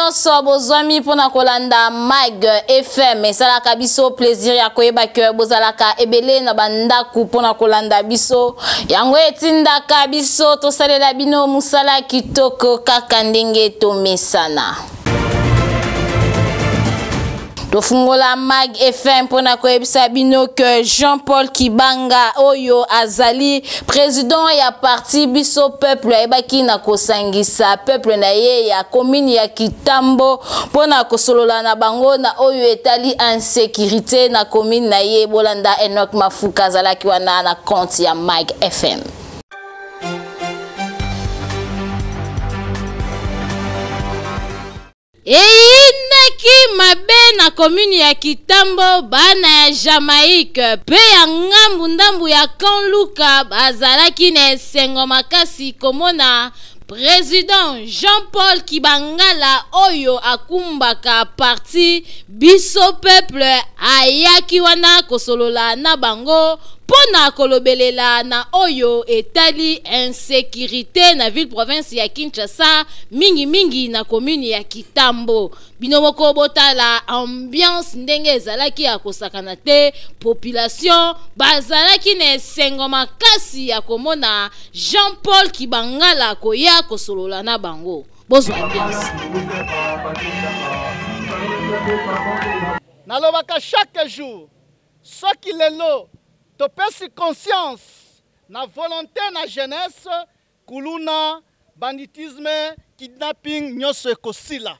nyonso bozwami pona kolanda Mag FM esalaka biso plaisir ya koyeba ke bozalaka ebele na bandaku pona kolanda biso yango etindaka biso tosalela bino musala kitoko kaka ndenge tomesana. Tofungola Mag FM pona koyebisa bino que Jean-Paul Kibanga oyo azali président ya parti biso peuple ebaki na kosangisa peuple na ye ya commune ya Kitambo pona kosolola na bango na oyo etali insécurité na commune na ye bolanda Enoch Mafuka azalaki wana na compte ya Mag FM. Eyinaki mabe na commune ya Kitambo bana ya Jamaïque pe ya ngambu ndambu ya Kanluka bazalaki na esengo makasi komona Président Jean-Paul Kibangala oyo akumbaka parti biso peuple ayaki wana kosolola na bango pona kolobelela na oyo etali insécurité na ville province ya Kinshasa mingi na commune ya Kitambo. Binomoko botala ambiance ndenge ezalaki ya kosakana te population bazalaki na esengo makasi ya komona Jean-Paul Kibangala koya kosolola na bango. Bozwa ambiance. Nalobaka chaque jour soki lelo topesi conscience na volonté na jeunesse kuluna banditisme kidnapping nyonso ekosila.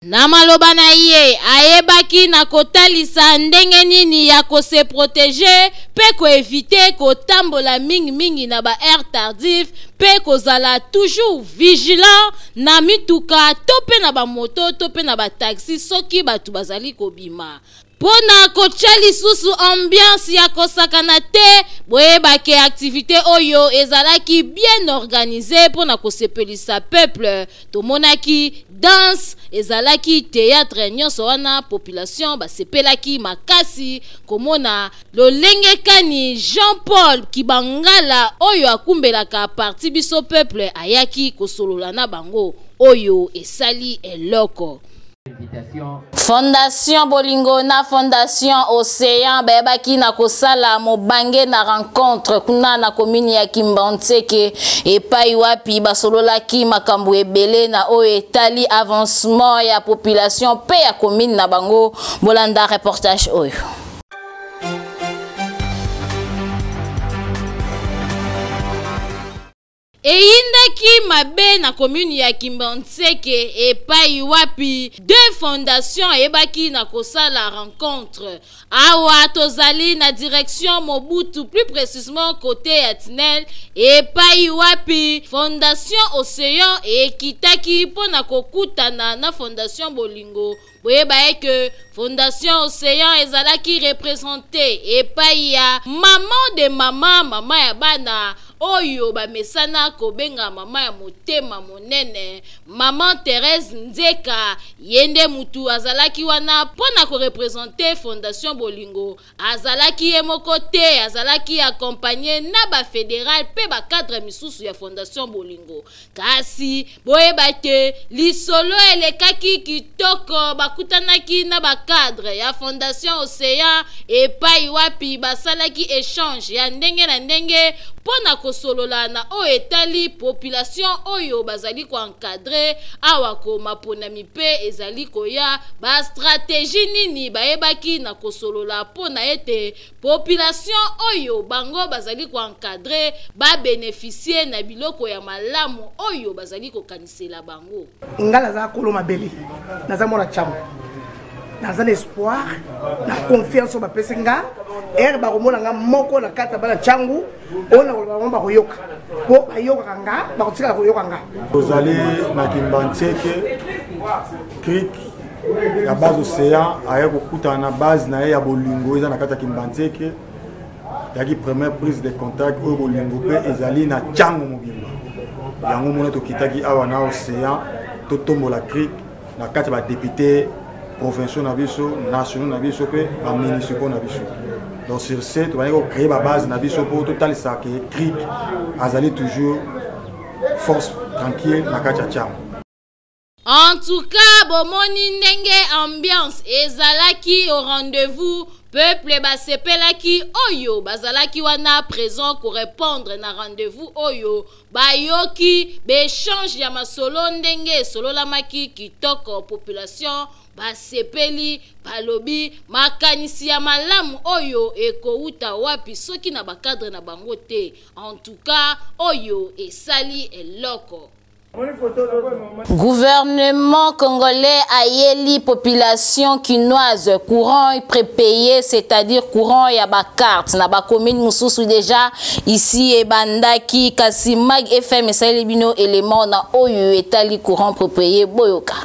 Na maloba na ye ayebaki na kotalisa ndenge nini ya kose protéger pe ko éviter kotambola mingi na ba air tardif pe kozala toujours vigilant na mituka tope na ba moto tope na ba taxi soki batu bazali kobima. Pona kochali susu ambiance ya kosakana te boyebake activité oyo ezalaki bien organisée pona kosepelisa peuple tomonaki danse ezalaki théâtre nyonso wana population basepelaki makasi komona lolenge kani Jean-Paul Kibangala oyo akumbelaka parti biso peuple ayaki kosolola na bango oyo esali eloko. Fondation Bolingo na Fondation Océan bayebaki na kosala mobange na rencontre kuna na commune ya Kimbantseke epai wapi basololaki makambo ebele na oyo etali avancement ya population pe ya commune na bango bolanda reportage oyo. Eyindaki mabe na commune ya Kimbantseke epai wapi deux fondations ebaki na kosala rencontre awa tozali na direction Mobutu plus précisément côté ya Tinel epai wapi Fondation Océan ekitaki pona kokutana na Fondation Bolingo boyeba que Fondation Océan ezalaki représenté epai ya mama ya bana oyo ba mesana kobenga mama ya motema monene maman Thérèse Nzeka yende mutu azalaki wana pona ko représenter Fondation Bolingo azalaki emoko te azalaki accompagné na ba fédéral pe ba cadre misusu ya Fondation Bolingo kasi boyeba te lisolo elekaki kitoko bakutanaki na ba cadre ya Fondation Océan epai wapi basalaki échange ya ndenge na ndenge pona kosolola na o etali population oyo bazali ko encadrer awa ko mapona mipe ezali koya ba stratégie nini bayebaki na kosolola pona ete population oyo bango bazali ko encadrer ba bénéficier na biloko ya malamu oyo bazali ko kanisela bango. Ngala za koloma beli naza mona chamu dans un espoir, la confiance au Bapesenga, et Baromona Moko, la carte à Changu, on a Baroyoka. Pour Ayokanga, Barotika Royokanga. Vous allez à Kimbantseke, Creek, la base océan, avec beaucoup de base, na ya Bolingo, ils ont la carte Kimbantseke. Il y a une première prise de contact au Bolingo, et Zali na Changu Mobimba. Il y a un moment où Kitaki Awana océan, Totombo la Creek, la carte va député. Provinciaux nabiso, nationaux nabiso, pe, municipaux nabiso. Donc sur ce, tu vas créer ma base nabiso pour total ça qui est cric, azali toujours force tranquille na kachacham. En tout cas, bomoni ndenge ambiance ezalaki au rendez-vous. Peuple basepelaki oyo bazalaki wana présent pour répondre na rendez-vous oyo bayoki béchange ya masolo ndenge solo la maki kitoko population basepeli balobi makanisi ya malamu oyo ekouta wapi soki na bakadre na bango te. En tout cas oyo esali eloko. Gouvernement congolais a yeli population quinoise courant prépayé, c'est-à-dire courant ya ba carte na ba commune mususu déjà ici et bandaki kasi Mag FM esali bino élément na oyo etali courant prépayé boyoka.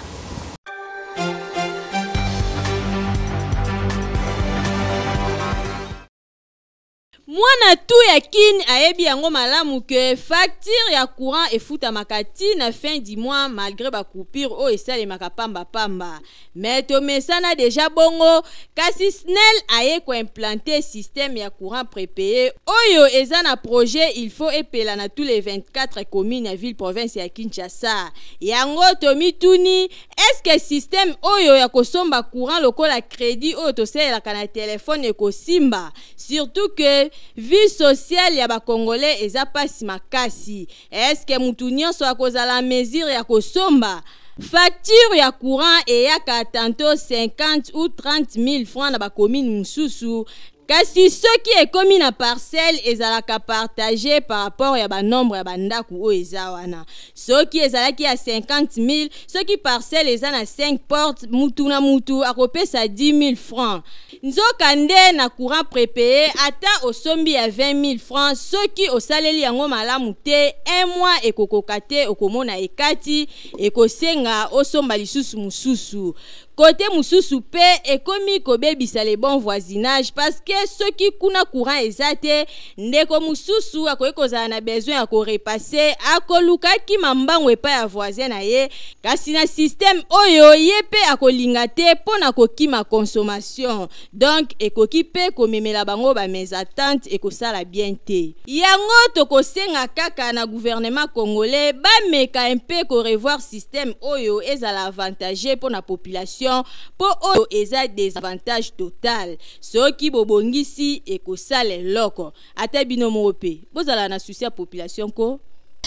Mwana tu ya kin ayebi yango malamu ke facture ya courant efuta makati na fin du mois malgré ba coupure o esale makapamba pamba. Mais to mesana déjà bongo kasi SNEL aye ko implanter système ya courant prépayé oyo eza na projet il faut epela na tous les 24 communes ya ville province ya Kinshasa. Yango to mituni est-ce que système oyo ya kosomba courant lokola crédit oyo to sela kana téléphone ekosimba surtout que vie sociale ya ba congolais eza pasi makasi. Est-ce que mutu nyonso akozala mesure ya kosomba facture ya courant et ya tantôt 50 ou 30 000 francs na ba commune mususu kasi soki ekomi na parcelle ezalaka partagé par rapport ya ba nombre ya bandaku o ezawana. Soki ezalaki ya 50 000, soki parcelle eza na 5 portes, mutu na mutu akopesa 10 000 francs. Nzokande na courant prépayé ata osombi ya 20 000 francs soki osaleli yango malamu te 1 mois ekokoka te okomona ekati ekosenga osomba lisusu mususu. Côté mususu pe ekomi kobebisa le bon voisinage parce que ceux qui kuna courant ezate ndeko mususu akoyekozala na besoin ya ko repasser akoluka ki mambango epa ya voisin na ye kasi na système oyo yepe akolinga te pona kokima consommation donc ekoki pe komemela bango ba mes attentes ekosala bien te. Yango tokosenga kaka na gouvernement congolais ba meka un peu ko revoir système oyo ezala avantagé pona population pour oyo eza désavantage total soki bobongisi ekosala loko ata bino mope bozala na souci ya population ko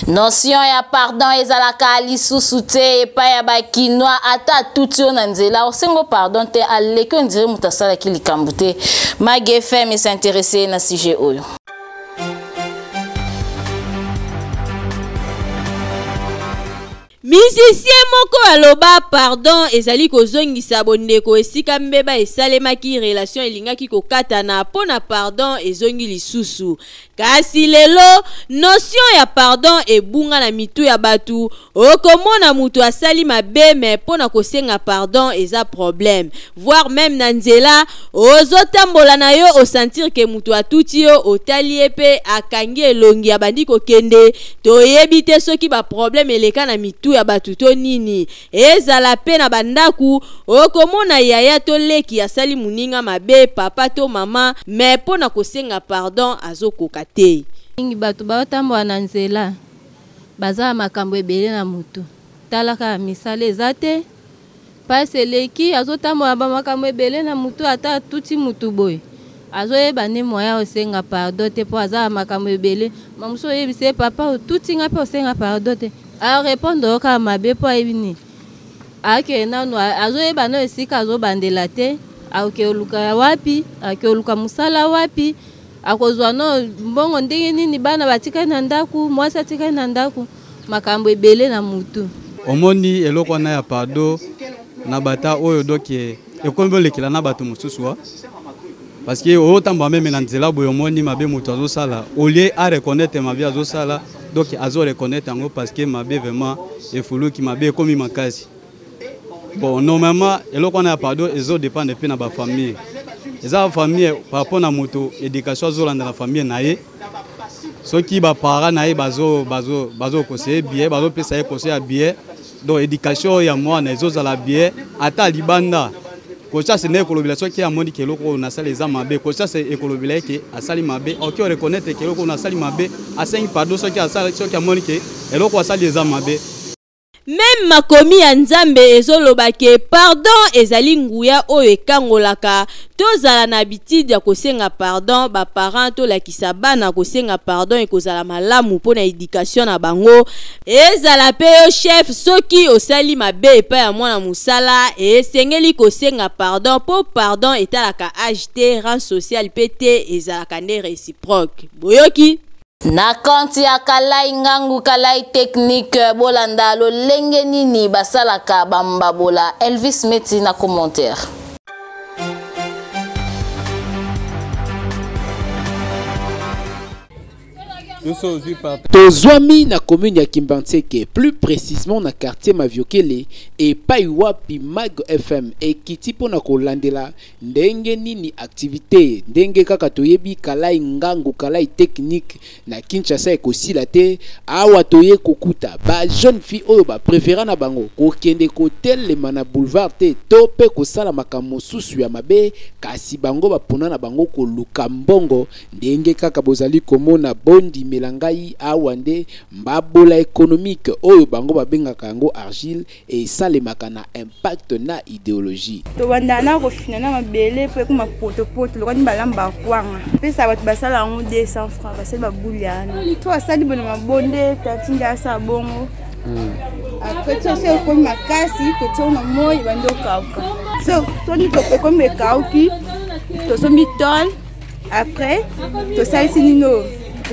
notion ya pardon ezalaka lisusu te epa ya bakinois ata tuti yo na nzela osengo pardon te aleki ondire mutu asalaki likambo te. Mag FM s'intéresse na sujet oyo. Musicien moko aloba pardon ezali kozongisa bondeko esika mbeba esalemaki relation elingaki kokatana pona pardon ezongi lisusu kasi lelo notion ya pardon ebunga na mitu ya batu okomona mutu asali mabe me pona kosenga pardon eza problème voire même na nzela ozotambola na yo osentir ke mutu atuti yo otali epe akangi elongi ya bandi kokende toyebi te soki ba problème eleka na mitu ya batu to nini ezala pe na bandaku okomona yaya to leki asali muninga mabe papa to mama me pona kosenga pardon azokoka te. Ingi batu baotambola na nzela baza makambo ebele na mutu talaka misale ezate pase leki azotambola ba makambo ebele na mutu ata tuti mutu boy azoyeba ne moya osenga pardon te po aza makambo ebele mamuso yebise papa tuti nga pe osenga pardon te a répondre oka mabe po ebini ake nanu azoyeba no esika azobandela te ake oluka wapi ake oluka musala wapi akozwa no mbongo ndenge nini bana batika na ndaku mwasi atika na ndaku makambo ebele na mutu omoni eloko na ya pardon na bata oyo doke ekombo lekela na bato mususu parce que otamba même na nzela boyo omoni mabe mutu azosala olie a reconnaître mabe azosala donc azo reconnaître yango parce que mabe vraiment efuluki mabe komi makasi bon normalement eloko na ya pardon ezo dépendre pe na ba famille eza famille par rapport na moto éducation azolanda na famille na ye soki ba parents na ye bazo conseiller bien bazo pesa ye conseil bien donc éducation ya mwana ezozala bien ata libanda kocha se ne kolobela soki ya moni keloko na sala eza mabe kocha se ekolobela ke asali mabe oki o reconnaître keloko na sali mabe asengi pardon soki asali soki ya moni ke eloko asali eza mabe. Même makomi ya nzambe ezolobake pardon ezali nguya oyo ekangolaka tozala na habitude ya kosenga pardon ba parent to lakisa bana kosenga pardon ekozala malamu pona éducation na bango ezala pe yo chef soki osali mabe epa ya mwana musala esengeli kosenga pardon po pardon etalaka agité rang social pété ezalaka nde réciproque boyoki na kanti ya kalai ngangu kalai technique bolanda lolenge nini basalaka bambabola Elvis Meti na commentaire. Tozwami na commune ya Kimbantseke, plus précisément na quartier Maviokele et Paiwapi Mag FM et kitipo na kolandela ndenge nini activité ndenge kaka toyebi kalai ngangu kalai technique na Kinshasa ekosila te awa toye kokuta ba jeune fille oyo ba préféra na bango kokende kotelema na boulevard te to pe kosala makambo susu ya mabe kasi bango bapona na bango koluka mbongo ndenge kaka bozali komona bondi melangai awande mbabola économique oyo bango babengaka yango argile et salemaka na impact na idéologie to bandana ko finana mabele pe kuma poto lokani balamba kwanga pesa batu basala ngo 200 francs basala babuliana to asali bona mabonde tatinda sa bongo après ça c'est comme makasi que tu na moi bando kauka so ni to comme kauki to so mitol après to ça c'est nino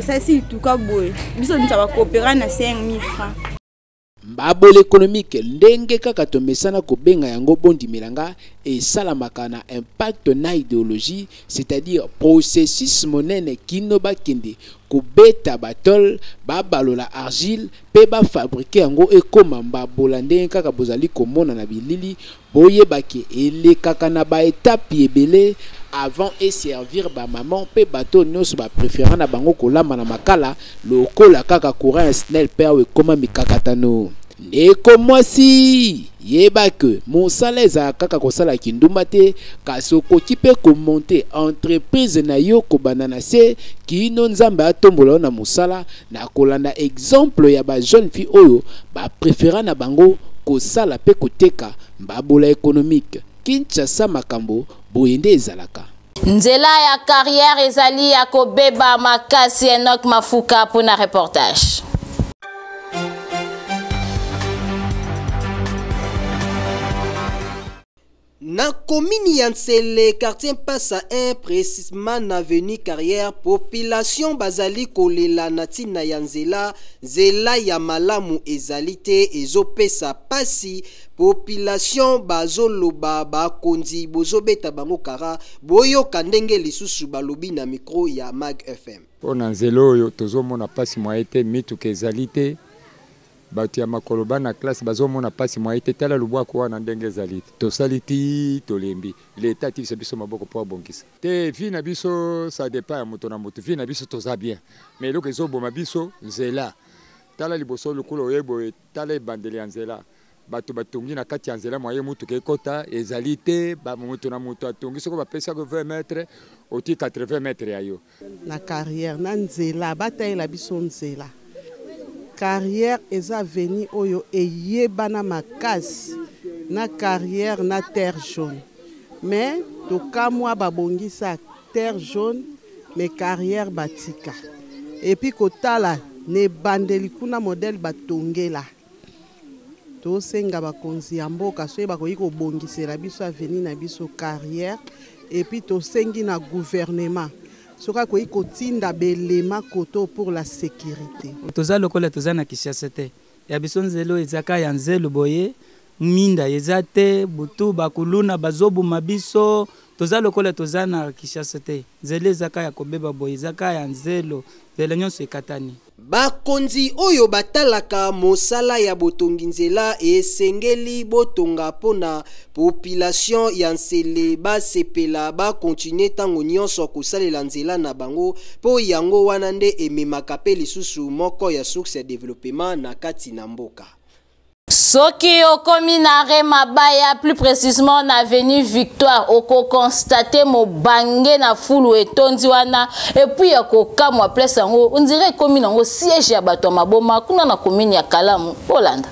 ça c'est tout cas boy biso nous va coopérer na 5000 francs mbabole économique ndenge kaka tomesana kobenga yango bondi melanga et salamaka na impact na idéologie c'est-à-dire processus monene kino bakende kobeta batol babalola argile pe ba fabriquer yango ekoma mbabola ndenge kaka bozali komona na bilili boyebaki elekaka na ba étape ebele avant et servir ba maman pe bateau nyonso ba préférant na bango kolama na makala lokola kaka courant snel père we koma mikakatano ndeko mwasi yeba ke mosala eza kaka kosala kindumba te kasi okoki pe komonte entreprise na yo kobanda na se kino nzambe atombola na mosala na kolanda exemple ya ba jeune fille oyo ba préférant na bango kosala pe koteka mbabola économique Kinshasa makambo boyende ezalaka nzela ya carrière ezali ya kobeba makasi Enoch Mafuka pour na reportage. Na commune ya Nsele, quartier Mpasa 1, précisément na avenue Carrière, population bazali kolela na tina ya nzela, nzela ya malamu ezali te ezopesa pasi, population bazoloba bakonzi bozobeta bango kara, boyoka ndenge lisusu balobi na micro ya Mag FM. Pona nzela oyo tozomona pasi mwaete mituka ezali te. Batu ya makoloba na classe bazomona pasi mwaite tala lubwako wana ndenge ezali tosaliti tolembi leta tifisa biso maboko po abongisa te vi na biso ça dépend ya moto na moto vi na biso toza bien mais eloko ezoboma biso nzela tala liboso lokolo oyebo tala ebandeli ya nzela bato batongi na kati ya nzela mwaye mutuka ekota ezali te moto na moto atongi soko bapesa ko 20 mètres oti 80 mètres ya yo na carrière na nzela bataela biso nzela carrière eza veni oyo eyebana makasi na carrière na terre jaune mais tokamwa babongisa terre jaune mais carrière batika et puis kotala ne bandeli kuna modèle batongela tosenga bakonzi ya mboka so bakoki kobongisela biso aveni na biso carrière et puis tosengi na gouvernement soka koyi kotinda belema koto pour la sécurité. Toza lokola toza na Kinshasa te. Ya biso nzelo ezaka ya nzelo boye minda ezate butu bakuluna bazobu mabiso toza lokola toza na Kinshasa te. Nzelo ezaka ya kobeba boye ezaka ya nzelo nzelo nyonso ekatani. Bakonzi oyo batalaka mosala ya botongi nzela esengeli botonga pona population ya Nsele basepela bakontinue tango nyonso kosalela nzela na bango po yango wana nde ememaka pe lisusu moko ya source ya développement na kati na mboka. Soki okomi na re mabaya, plus précisément na avenue Victoire, oko constate mo bange na fulu etondi wana et puis akokamwa place yango on dirait komi nango siège ya bato maboma kuna na commune ya Kalamu Hollande.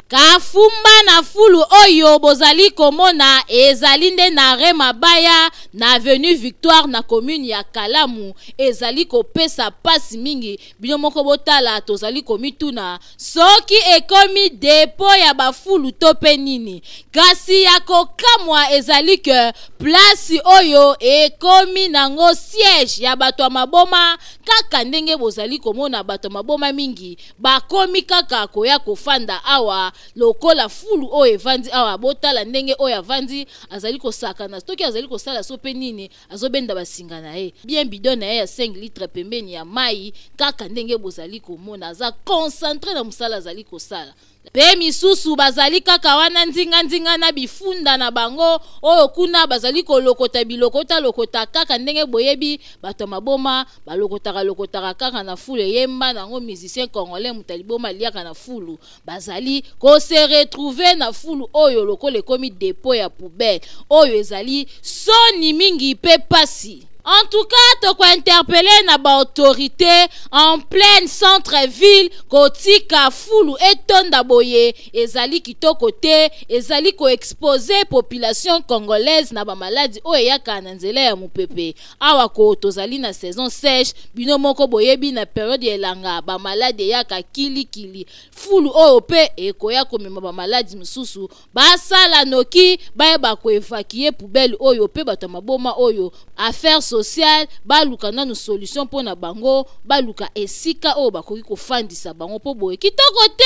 kafumba na fulu oyo bozali komona ezali nde na Remabaya na avenue Victoire na commune ya Kalamu ezali kopesa pasi mingi bino moko botala tozali komituna soki ekomi depo ya bafulu tope nini kasi ya kokamwa ezali ke place oyo ekomi nango siège ya bato ya maboma kaka ndenge bozali komona bato ya maboma mingi bakomi kaka koya kofanda awa lokola fulu oyo evandi awa botala ndenge oyo avandi azali kosakana stoki azali kosala sope nini azobenda basinga na ye bien bidon na ye ya 5 litres pembeni ya mai kaka ndenge bozali komona aza concentré na musala azali kosala pe misusu bazali kaka wana ndinga na bifunda na bango oyo kuna bazali kolokota bilokota lokota kaka ndenge boyebi bato maboma balokotaka kaka na fulu yemba nango musicien congolais mutaliboma liaka na fulu bazali ko se retrouver na fulu oyo lokole komi dépôt ya poubelle oyo ezali soni mingi pe pasi. En tout cas, toko interpeller na ba autorité en pleine centre-ville kotika fulu etonda boye ezali kitoko te ezali ko exposer population congolaise na ba maladie oyo yaka na nzela ya mupepe awa ko tozali na saison sèche bino moko boyebi na période elanga ba maladie yaka kili fulu oyo pe ekoya komema ba maladie mususu basala noki bayeba ko évacuer poubelle oyo pe bato maboma oyo affaire social baluka nanu solution pona bango baluka esika oyo bakoki kofandisa bango po boye kitoko te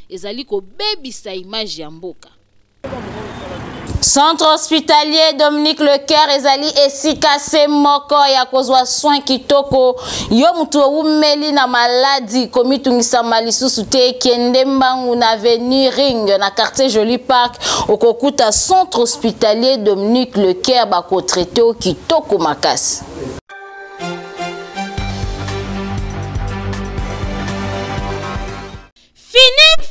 ezali kobebisa image ya mboka. Centre hospitalier Dominique Lecoeur ezali esika se moko ya kozwa soin kitoko yo mutu umeli na maladi komitungisa malisusu te kende mbangu na avenue Ring na quartier Joli Park okokuta centre hospitalier Dominique Lecoeur bako traité o kitoko makasi.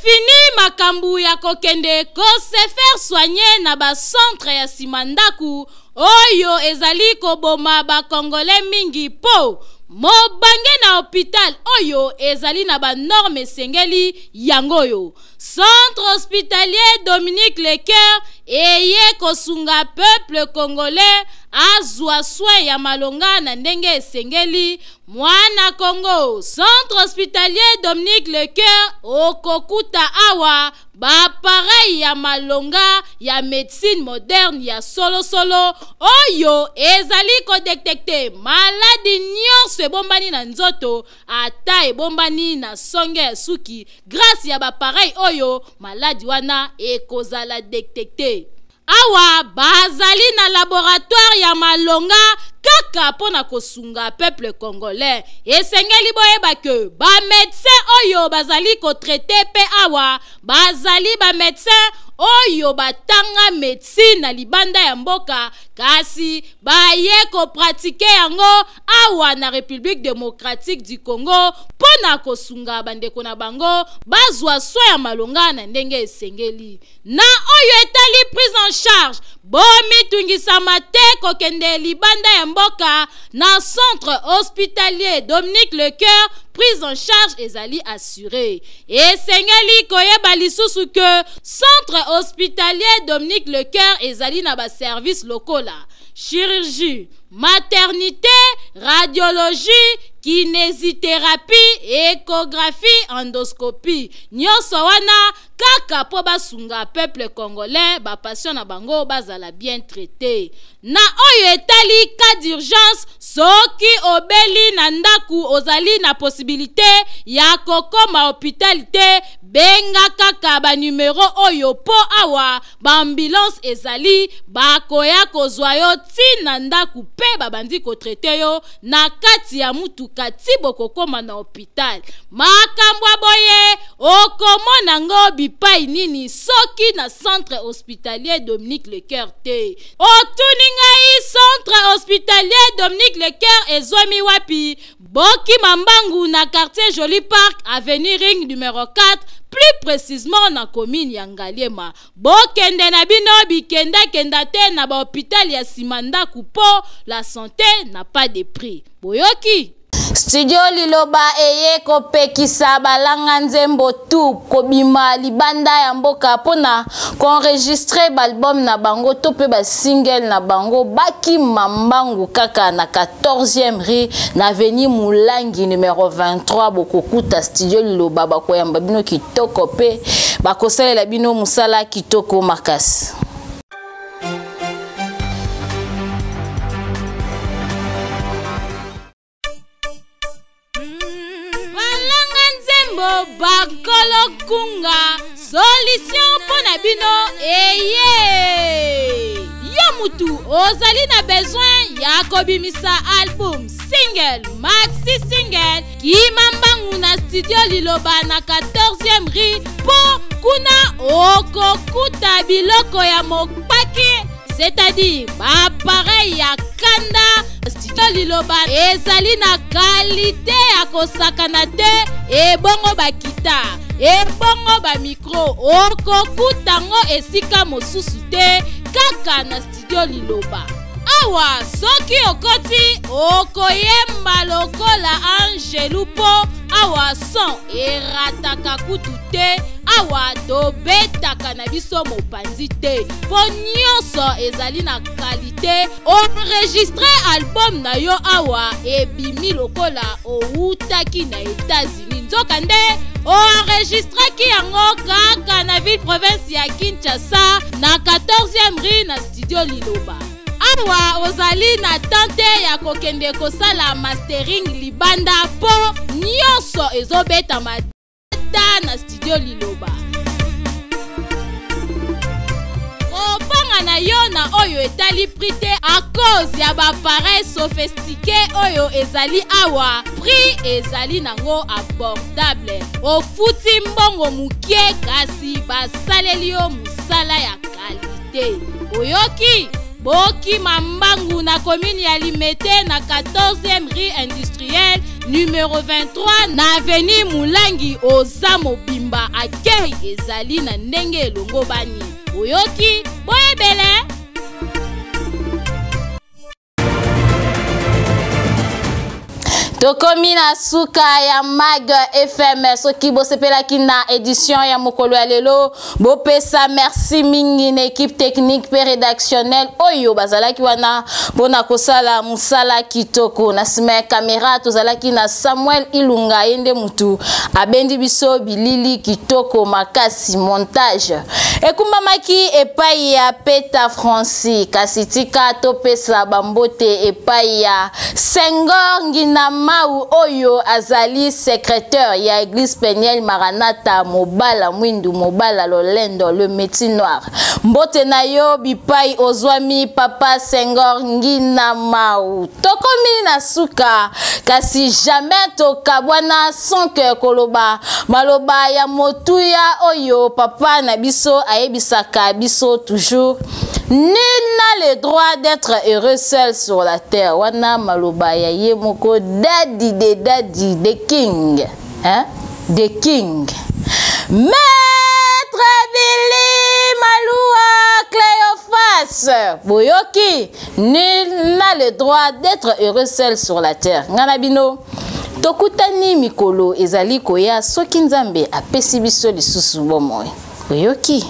Fini makambu ya kokende ko se faire soigner na ba centre ya simandaku oyo ezali koboma ba congolais mingi po mobange na hôpital oyo ezali na ba norme sengeli yangoyo. Centre hospitalier Dominique Lecoeur eye kosunga peuple congolais azwa soin ya malonga na ndenge esengeli mwana Congo. Centre hospitalier Dominique Lecoeur okokuta awa ba pareil ya malonga ya médecine moderne ya solo oyo ezali ko détecter maladie nyonso ebombani na nzoto ata ebombani na songe ya suki grâce ya ba pareil oyo maladie wana ekozala détecter. Awa bazali na laboratoire ya malonga kaka pona kosunga peuple congolais esengeli boyeba ke ba médecin oyo bazali ko traiter pe awa bazali ba médecin oyo batanga médecine na libanda ya mboka kasi baye ko pratiquer yango awa na République démocratique du Congo pona kosunga bandeko na bango bazwa soin ya malonga na ndenge esengeli na oyo etali prise en charge bomi tungisama te kokende libanda ya mboka na centre hospitalier Dominique Lecoeur prise en charge ezali assurée. Esengeli koyeba lisusu que centre hospitalier Dominique Lecoeur ezali na ba service locaux la chirurgie, maternité, radiologie, kinésithérapie, échographie, endoscopie. Nyonso wana kaka po basunga peuple congolais ba patient na bango bazala bien traité. Na oyo etali cas d'urgence soki obeli na ndaku ozali na possibilité ya kokoma hôpital benga kaka ba numéro oyo po awa ba ambulance ezali bakoya kozwa yo tina ndaku pe babandi ko traité yo na kati ya mutuka tibo kokoma na hôpital. Makambo boye okomona ngo bipai nini soki na centre hospitalier Dominique Lecoeur te. Otuningai centre hospitalier Dominique Lecoeur ezomi wapi? Boki Mambangu na quartier Joli Park avenue Ring numéro 4 plus précisément na commune ya Ngaliema. Bokende na bino bikenda te na ba hôpital ya Simanda kupo la santé n'a pas de prix. Boyoki Studio Liloba eye kopekisa balanga nzembo tu kobima libanda ya mboka pona enregistré balbum na bango to pe ba single na bango baki mambangu kaka na 14e rue na avenue Mulangi numéro 23 bokokuta Studio Liloba bakoyamba bino kitoko pe bakosalela bino musala kitoko makasi. Bakolo kunga solution pona bino eye yo mutu ozali na besoin ya kobimisa album single maxi single kimambangu na Studio Liloba na 14e rue po kuna okokuta biloko ya mopaki c'est-à-dire appareil ya kanda. Studio Liloba ezali na qualité ya kosakana te ebongo ba guitare ebongo ba micro okokutango esika mosusu te kaka na Studio Liloba. Awa soki okoti okoyemba lokola Angelu po awa son erataka kutu te awa tobetaka na biso mopanzi te po nyonso ezali na qualité. Enregistré album na yo awa ebimi lokola outaki na États-Unis nzoka nde enregistraki yango kaka na ville province ya Kinshasa na 14e rue na Studio Liloba. Awa ozali na tante ya kokende kosala mastering libanda po nyonso ezobeta mata na Studio Liloba. Opanga na yo na oyo etali prix a cause ya ba appareil sophistiqué oyo ezali awa prix ezali nango abordable. Ofuti mbongo mukie kasi basaleli yo musala ya qualité. Oyoki boki mambangu na commune ya Limete na 14e rue industrielle numéro 23 na avenue Mulangi oza mobimba accueil ezali na ndenge elongo bani. Oyoki boyebele. Tokomi na suka ya Mag FM soki bosepelaki na édition ya mokolo ya lelo bopesa merci mingi na équipe technique pe rédactionnelle oyo bazalaki wana pona kosala musala kitoko na sima caméra tozalaki na Samuel Ilunga yende mutu abendi biso bilili kitoko makasi montage ekumbamaki epai ya Peta Francis kasitika topesa bambote epai ya Senghor Nginama Mau oyo azali secrétaire ya église Peniel Maranatha Mobala Mwindu Mobala Lolendo le métier noir mbote na yo bipai ozwami papa Senghor Ngina Mau tokomi na suka kasi jamais tokabwana sans que koloba maloba ya motuya oyo papa na biso ayebisaka biso toujours. Nul n'a le droit d'être heureux seul sur la terre. Wana maloba ya ye moko daddy the king, hein? The king. Maître Billy Maloua Cléophas. Boyoki, nul n'a le droit d'être heureux seul sur la terre. Nganabino. Tokutani mikolo ezali koya soki nzambe apesi biso lisusu bomoi. Boyoki.